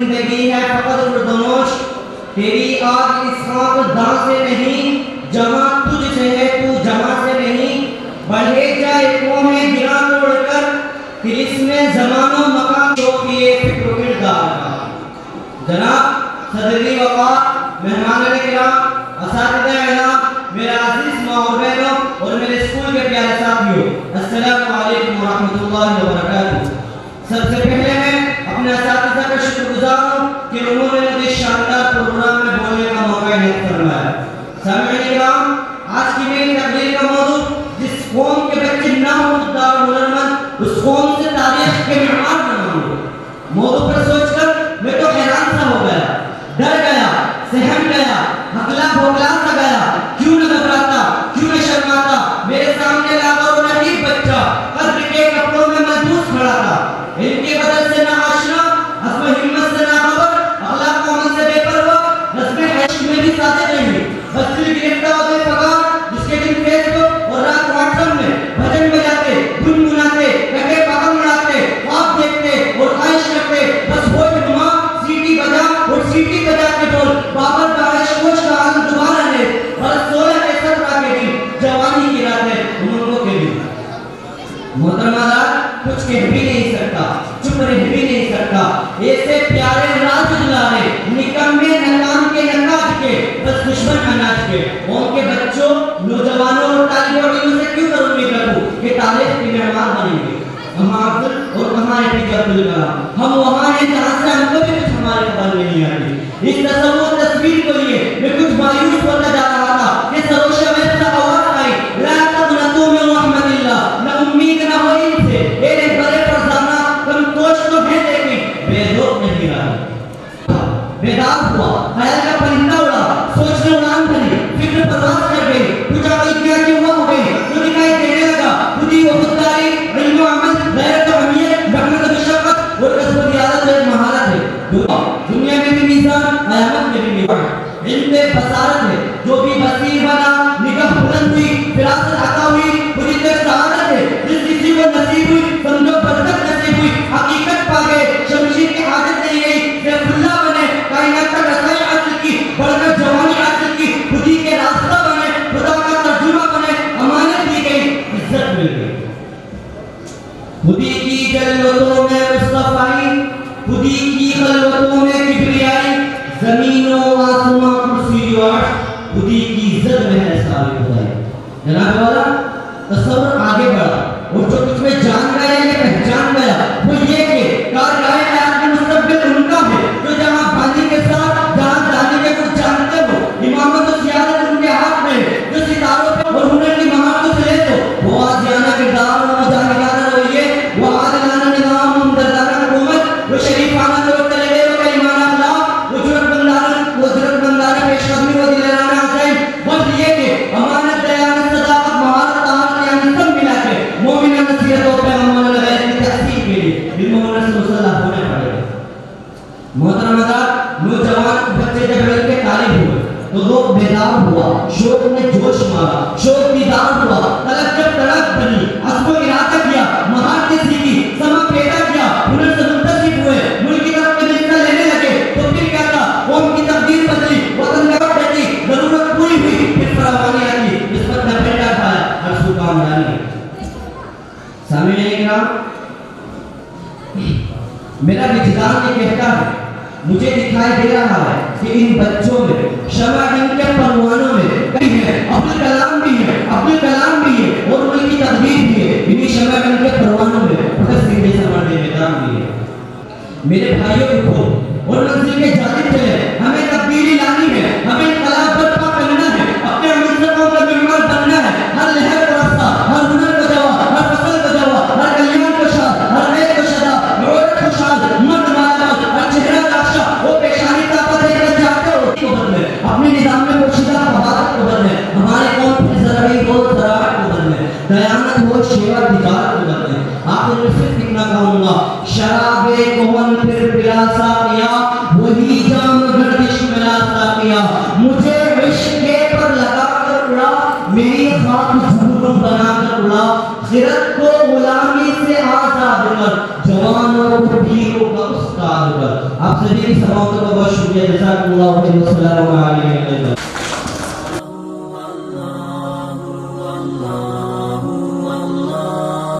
जिंदगी है फकत उर्दोश, तेरी आग इस खाक दां से नहीं, जमा तुझसे है तू जमा से नहीं। बढ़े जाए कोहे गिरा तोड़कर, तिलिस्मे ज़मानो मकान तो किए फिक्र किरदार का। जनाब सदरी वक़ार, मेहमान किराम, असातिज़ा इनाम, मेरे अज़ीज़ माँ और बहनों और मेरे स्कूल के प्यारे साथियों, अस्सलामु अलैकुम व रहमतुल्लाहि व बरकातुहू। सबसे पहले मैं अपने असातिज़ा का शुक्रगुज़ार हूँ कि उन्होंने मुझे शानदार प्रोग्राम में बोलने का मौका इनायत फरमाया। सामईन किराम, आज की मेरी तकरीर का मौजू जिस कौम के बच्चे ना हो हुनरमंद, उस कौम से तारीख के मेहमान बनाऊंगा। मौजू पर सोचकर मैं तो हैरान सा हो गया, डर गया, सहम गया, हकला भोगला सा गया। क्यों न घबराता, क्यों न शर्माता, मेरे सामने लागा वो रहीब बच्चा कद्र के कपड़ों में महबूस खड़ा था। इनके बदल से ना आशना, हस्ब हिम्मत से ना खबर, अखलाक व अमल से बेपरवाह, रस्म इश्क में भी सादे नहीं। बस दिल गिरफ्तार हो गए पगार, जिसके दिन फेसबुक और रात व्हाट्सएप में भजन बजाते, गुनगुनाते, कटे पगम उड़ाते, ख्वाब देखते और ख्वाहिश करते। बस वो जुमा सीटी बजा और सीटी बजा के बोल बाबर बारिश कोश का आलम दोबारा ले। बस 16 के 17 के दिन जवानी की रातें उम्रों के दिन। मोहतरमादार, कुछ कह भी नहीं सकता, चुप रह भी नहीं सकता। ऐसे प्यारे राज दुलारे, निकम्मे नकाम के नकाज के, बस दुश्मन अनाज के। उनके बच्चों, नौजवानों और तालिबानियों से क्यों कर उम्मीद रखूं कि तारीख के मेहमान बनेंगे। हम आखिर और हमारे टीचर अब्दुल कलाम, हम वहाँ हैं जहाँ से हमको भी कुछ हमारे खबर नहीं आती। इस तस्वीर तस्वीर को लिए मैं कुछ मायूस होता जा रहा था कि सरोशा में ऐसा आवाज आई, ला तक़नतू मिन रहमतिल्लाह, न उम्मीद न हो इनसे, एरे बड़े फरजाना तुम तोश तो है लेकिन बेदौर नहीं रहा। बेदाग हुआ, ख्याल का परिंदा उड़ा, सोच में उड़ान भरी, फिक्र परवाज़ कर गई, पूछा क्या क्यों हुआ हो गई, तो दिखाई देने लगा खुदी वो खुददारी, इल्म अमल, गैरत व अहमियत, रहमत व शफ़क़त और कसब रियाज़त एक महारत है। दुनिया में भी मीज़ान, क़यामत में भी मीज़ान। इल्म में बसारत है, जो भी बसीर बना, निगाह बुलंद हुई, फिरासत अता हुई, खुदी तक सआदत है। जिस किसी को नसीब हुई, समझो बरकत नसीब हुई, हकीकत पा गए, शमशीर की आदत नहीं गई, ज़ैफ़ुल्लाह बने, कायनात तक रसाई हासिल की, बढ़कर जवानी हासिल की, खुदी के रास्ता बने, खुदा का तर्जुमा बने, अमानत दी गई, इज्जत मिल गई। खुदी की जलवतों में मुस्तफ़ाई, खुदी की खलवतों में किबरियाई, ज़मीनों आसमां कुर्सी अर्श, खुदी की इज्जत में है सारी खुदाई। जनाब वाला तस्वर आगे बढ़ा और जो कुछ में जान गया या पहचान गया वो ये कि कारगाहे हयात में मुस्तक़बिल उनका है जो जहाँ बानी के साथ जहाँ जाने के कुछ जानते हो, इमामत और सियादत उनके हाथ में है, जो सितारों पे और हुनर की महारत से ले तो वो आज़ियाना किरदार और मजानिकाना रवैये, वो आदिलाना निज़ाम, मुमतज़ाना हुकूमत, वो शरीफाना तवक्कुल व करीमाना अखलाक, वो जुर्रतमंदाना पेशकदमी व दिलराना अज़ाइम। बस ये कि अमानत, दयानत, सदाकत, महारत, ताकत यानी सब मिला के मोमिन नसीहत और पैगंबर गैर की तहसीन के लिए बिल्मुहम्मद सल्लल्लाहु अलैहि होने पड़ेगा। मोहतरमादार, नौजवान बच्चे जब मिल के तारीफ हुए तो लोग बेदार हुआ, शौक ने जोश मारा, शौक दीदार हुआ, तलब जब तड़प बनी, असको इरादा किया, महारत सीखी, समा पैदा किया, हुनर से मुंतसिब हुए, मुल्क की तरफ में हिस्सा लेने लगे तो फिर क्या था, कौम की तकदीर बदली, वतन का बदली, जरूरत पूरी हुई, फिर फरावानी आई, इस पर न बेटा था हर सू कामयाबी। सामईन किराम, मेरा विजदान ये कहता है, मुझे दिखाई दे रहा है कि इन बच्चों में शमा इनके परवानों में कहीं है, अब्दुल कलाम भी है, अब्दुल कलाम भी है और उनकी तकदीर भी है। इन्हीं शमा इनके परवानों में भगत सिंह जैसा मर्द मैदान भी है। मेरे भाइयों को और मंजिल के जानिब चले, हमें तब्दीली लानी है, हमें इनकलाब बर्पा करना है, अपने मुस्तक़बिल का मेहमान बनना है। हर लहर को रास्ता, हर हुनर को दवा, हर फसल को दवा, हर कल्याण को शाद, हर ऐब को शदा, औरत को शाद, मर्द मालामाल, हर चेहरा लाशा, वो पेशानी ताकत है कि चाहते हो को बदले, अपने निज़ाम में पोशीदा फवाद को बदले, हमारे कौम की ज़राई को ज़राअत को बदले, दयानत हो शेवा दिगार को बदले। आखिर में सिर्फ इतना कहूँगा, शराबे कोहन फिर पिला साकिया, वही जाम गर्दिश मिला साकिया, मुझे इश्क़ पर लगा कर उड़ा, मेरी खाक झूठ बना कर उड़ा, खिरत को गुलामी से आज़ाद कर, जवानों को पीरों का उस्ताद बात होकर आप सभी की समाओं का बहुत शुक्रिया। जज़ाकुमुल्लाह खैर। अस्सलामु अलैकुम।